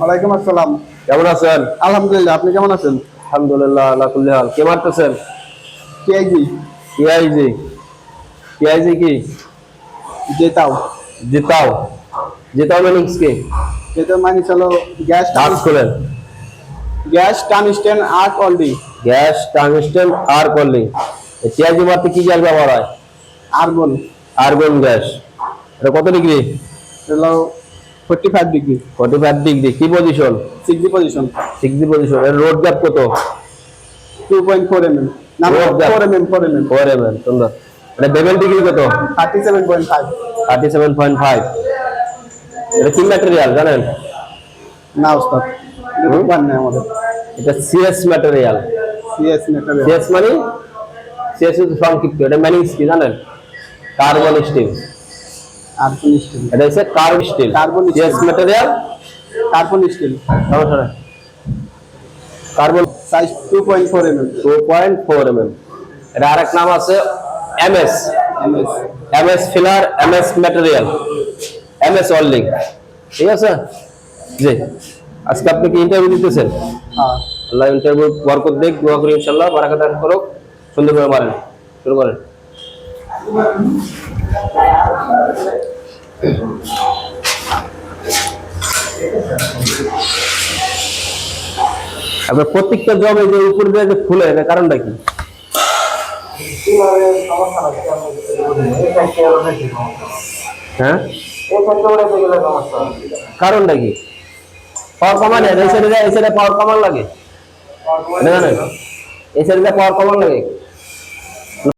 ওয়ালাইকুম আসসালাম। কেমন আছেন? আলহামদুলিল্লাহ, আপনি কেমন আছেন? আলহামদুলিল্লাহ আলা কুল্লি হাল। কে মারতেছেন? পিআইজি। পিআইজি। পিআইজি কি? জেতাও। জিতাও। জিতাও মিনিংস কি? জেতাও মানে হলো গ্যাস হাত খোলেন। Gas tungsten arc welding. Gas tungsten আর কলিং। পিআইজি মারতে কি গ্যাস ব্যবহার হয়? আর্গন। Argon gas. এটা কত ডিগ্রি? হলো 45 ডিগ্রি। 45 ডিগ্রি। কি পজিশন? 6 পজিশন। 60 পজিশন। এর রোড গ্যাপ কত? 2.4 mm। না, root gap 4 mm 4 mm। 4 mm। সুন্দর। এটা বেভেল ডিগ্রি কত? 37.5। 37.5। এটা কি ম্যাটেরিয়াল জানেন? না ওস্তাদ, এটা বান নাই আমাদের। এটা CS material. CS material. CS মানে সিএস এর সংক্ষিপ্ত। এটা মিনিংস কি জানেন? Carbon steel. Argon steel. এটা হচ্ছে carbon steel. Carbon CS steel. Material. Carbon steel. সমস্যা নাই। Carbon size 2.4 mm। 2.4 mm। এটা আরেক নাম আছে MS. MS. MS filler, MS material, MS welding. ঠিক আছে? জি। আজকে আপনি কি ইন্টারভিউ দিতেছেন? হ্যাঁ। আল্লাহ ইন্টারভিউ বরকত দেখ, দোয়া করি ইনশাআল্লাহ, বারাকাত দান করুক। সুন্দর করে মারেন। শুরু করেন। আপনার প্রত্যেকটা জবে যে উপর দিয়ে যে ফুলে, এর কারণটা কি? হ্যাঁ, কারণটা কি? পাওয়ার কমান, এই সাইডে পাওয়ার কমান লাগে। জানেন? এই সাইডে পাওয়ার কমান লাগে।